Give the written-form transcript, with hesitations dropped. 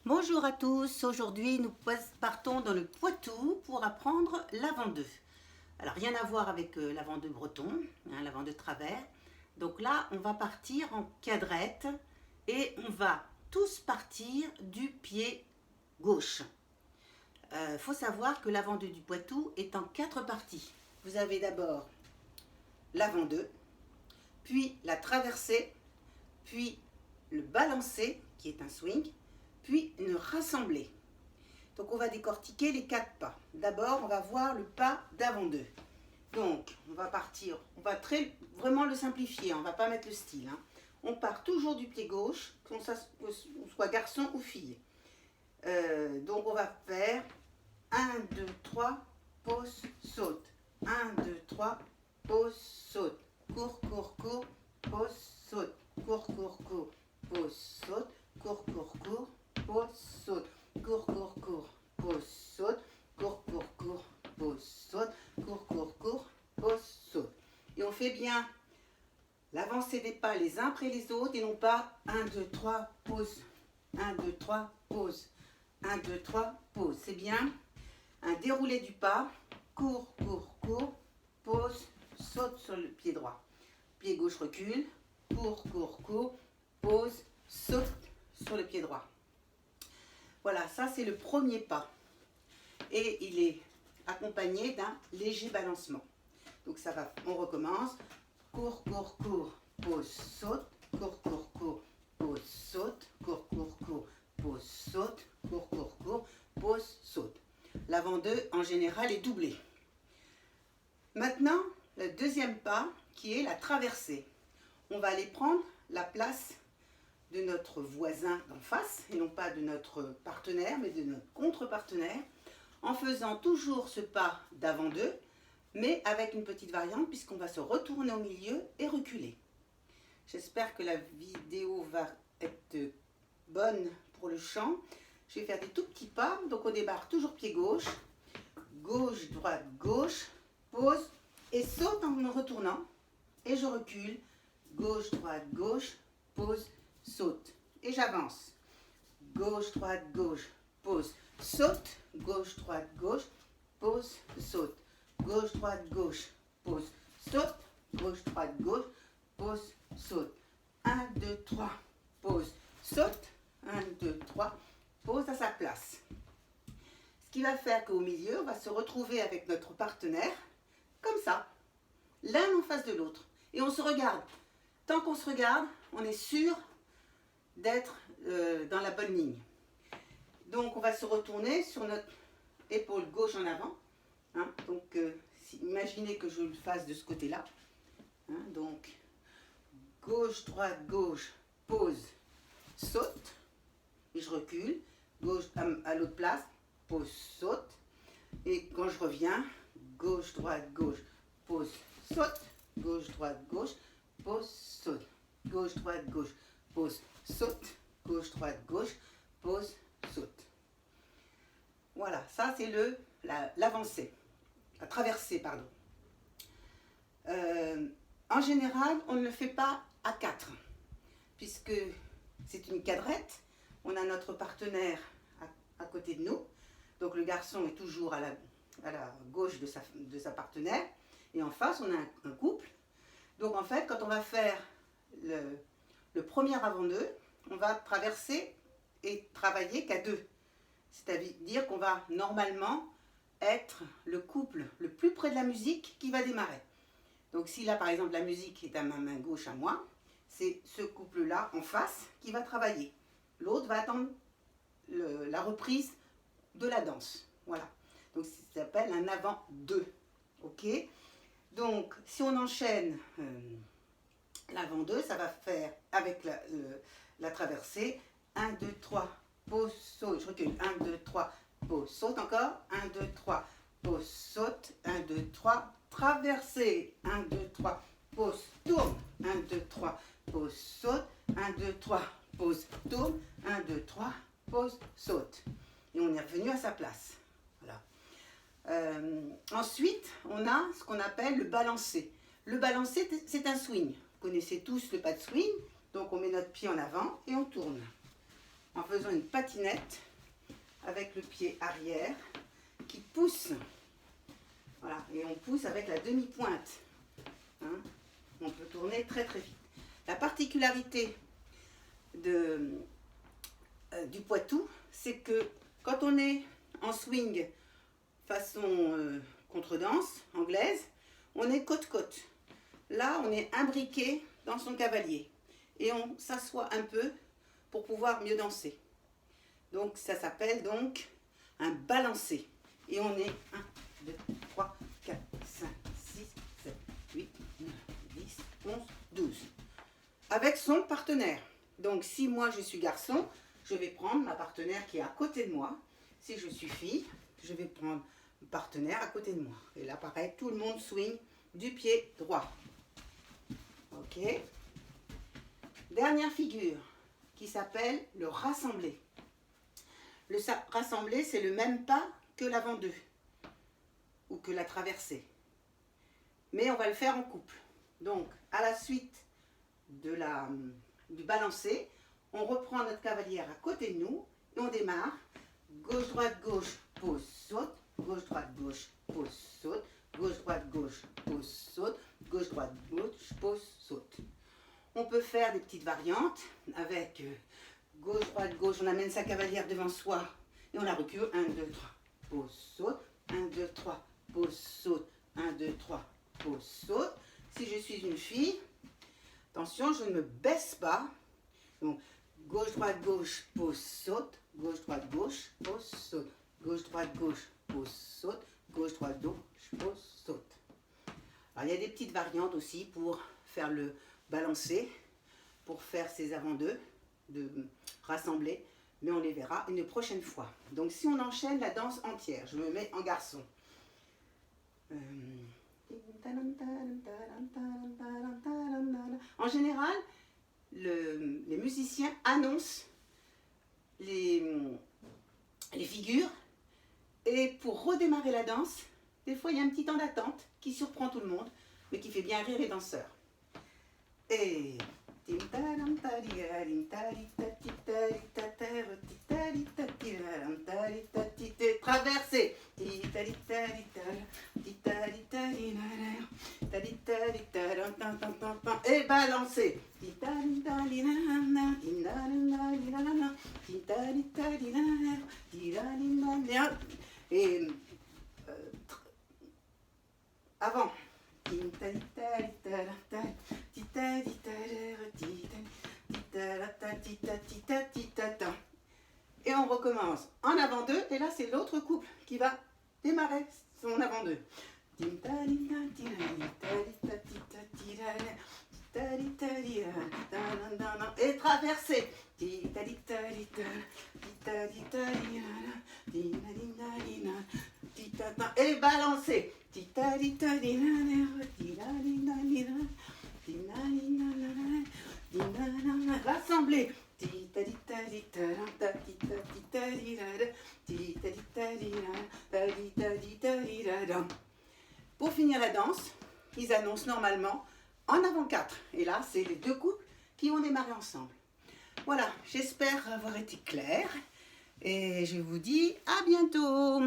Bonjour à tous, aujourd'hui nous partons dans le Poitou pour apprendre l'avant-deux. Alors rien à voir avec l'avant-deux breton, l'avant-deux travers. Donc là on va partir en quadrette et on va tous partir du pied gauche. Faut savoir que l'avant-deux du Poitou est en 4 parties. Vous avez d'abord l'avant-deux, puis la traversée, puis le balancé qui est un swing, puis une rassemblée. Donc on va décortiquer les 4 pas. D'abord on va voir le pas d'avant-deux. Donc on va partir, on va vraiment le simplifier, on ne va pas mettre le style. On part toujours du pied gauche, qu'on soit garçon ou fille. Donc on va faire 1, 2, 3, pause, saute. 1, 2, 3, pause, saute. Cours, cours, cours, pause, saute. Cours, cours, cours, pause, saute. Cours, cours, cours, pause, saute. Cours, cours, cours, pause, saute. Cours, cours, cours, pause, saute. Cours, cours, cours, pause, saute. Et on fait bien l'avancée des pas les uns après les autres et non pas 1, 2, 3, pause. 1, 2, 3, pause. 1, 2, 3, pause. C'est bien un déroulé du pas. Cours, cours, cours, pause, saute sur le pied droit. Pied gauche recule. Cours, cours, cours, pause, saute sur le pied droit. Voilà, ça c'est le premier pas. Et il est accompagné d'un léger balancement. Donc ça va, on recommence. Cours, cours, cours, pause, saute. Cours, cours, cours, pause, saute. Cours, cours, cours, pause, saute. Cours, cours, cours, pause, saute. L'avant-deux en général est doublé. Maintenant, le deuxième pas qui est la traversée. On va aller prendre la place de notre voisin d'en face, et non pas de notre partenaire, mais de notre contre-partenaire, en faisant toujours ce pas d'avant-deux, mais avec une petite variante, puisqu'on va se retourner au milieu et reculer. J'espère que la vidéo va être bonne pour le chant. Je vais faire des tout petits pas, donc on débarque toujours pied gauche, gauche, droite, gauche, pause, et saute en me retournant, et je recule, gauche, droite, gauche, pause, saute. Et j'avance. Gauche, droite, gauche, pause, saute. Gauche, droite, gauche, pause, saute. Gauche, droite, gauche, pause, saute. Gauche, droite, gauche, pause, saute. 1, 2, 3, pause, saute. 1, 2, 3, pose à sa place. Ce qui va faire qu'au milieu, on va se retrouver avec notre partenaire, comme ça, l'un en face de l'autre. Et on se regarde. Tant qu'on se regarde, on est sûr d'être dans la bonne ligne. Donc on va se retourner sur notre épaule gauche en avant. Donc imaginez que je le fasse de ce côté-là. Donc gauche, droite, gauche, pause, saute. Et je recule. Gauche à l'autre place, pause, saute. Et quand je reviens, gauche, droite, gauche, pause, saute. Gauche, droite, gauche, pause, saute. Gauche, droite, gauche, pause, saute. Gauche, droite, gauche, pause, saute. Voilà, ça c'est l'avancée, la traversée, pardon. En général, on ne le fait pas à 4, puisque c'est une quadrette. On a notre partenaire à côté de nous. Donc le garçon est toujours à la gauche de sa partenaire. Et en face, on a un couple. Donc en fait, quand on va faire le premier avant-deux, on va traverser et travailler qu'à 2. C'est-à-dire qu'on va normalement être le couple le plus près de la musique qui va démarrer. Donc si là, par exemple, la musique est à ma main gauche à moi, c'est ce couple-là en face qui va travailler. L'autre va attendre la reprise de la danse. Voilà. Donc ça s'appelle un avant-deux. Ok ? Donc si on enchaîne l'avant-deux, ça va faire avec la traversée 1, 2, 3, pause, saute. Je recule. 1, 2, 3, pause, saute encore. 1, 2, 3, pause, saute. 1, 2, 3, traversée. 1, 2, 3, pause, tourne. 1, 2, 3, pause, saute. 1, 2, 3, pause, tourne. 1, 2, 3, pause, saute. Et on est revenu à sa place. Voilà. Ensuite, on a ce qu'on appelle le balancé. Le balancé, c'est un swing. Vous connaissez tous le pas de swing. Donc on met notre pied en avant et on tourne. en faisant une patinette avec le pied arrière qui pousse. Voilà, et on pousse avec la demi-pointe. Hein, on peut tourner très très vite. La particularité du Poitou, c'est que quand on est en swing façon contredanse anglaise, on est côte-côte. Là, on est imbriqué dans son cavalier et on s'assoit un peu pour pouvoir mieux danser. Donc, ça s'appelle donc un balancé. Et on est 1, 2, 3, 4, 5, 6, 7, 8, 9, 10, 11, 12. Avec son partenaire. Donc, si moi je suis garçon, je vais prendre ma partenaire qui est à côté de moi. Si je suis fille, je vais prendre mon partenaire à côté de moi. Et là, pareil, tout le monde swing du pied droit. Ok. Dernière figure qui s'appelle le rassemblé. Le rassemblé, c'est le même pas que l'avant 2 ou que la traversée. Mais on va le faire en couple. Donc, à la suite du balancé, on reprend notre cavalière à côté de nous et on démarre. Gauche, droite, gauche, pause, saute. Gauche, droite, gauche, pause, saute. Gauche, droite, gauche, pause, saute. Gauche, droite, gauche, pause, saute. On peut faire des petites variantes avec gauche, droite, gauche. On amène sa cavalière devant soi et on la recule. 1, 2, 3, pause, saute. 1, 2, 3, pause, saute. 1, 2, 3, pause, saute. Si je suis une fille, attention, je ne me baisse pas. Donc, gauche, droite, gauche, pause, saute. Gauche, droite, gauche, pause, saute. Gauche, droite, gauche, pause, saute. Gauche, droite, gauche, pause, saute. Alors, il y a des petites variantes aussi pour faire le balancer, pour faire ces avant-deux, de rassembler, mais on les verra une prochaine fois. Donc, si on enchaîne la danse entière, je me mets en garçon. En général, les musiciens annoncent les figures et pour redémarrer la danse, des fois il y a un petit temps d'attente qui surprend tout le monde, mais qui fait bien rire les danseurs. Et traverser et balancer et avant et on recommence en avant 2 et là c'est l'autre couple qui va démarrer son avant 2 et traverser et balancer rassembler pour finir la danse, ils annoncent normalement en avant 4 et là c'est les deux couples qui vont démarrer ensemble. Voilà, j'espère avoir été claire et je vous dis à bientôt.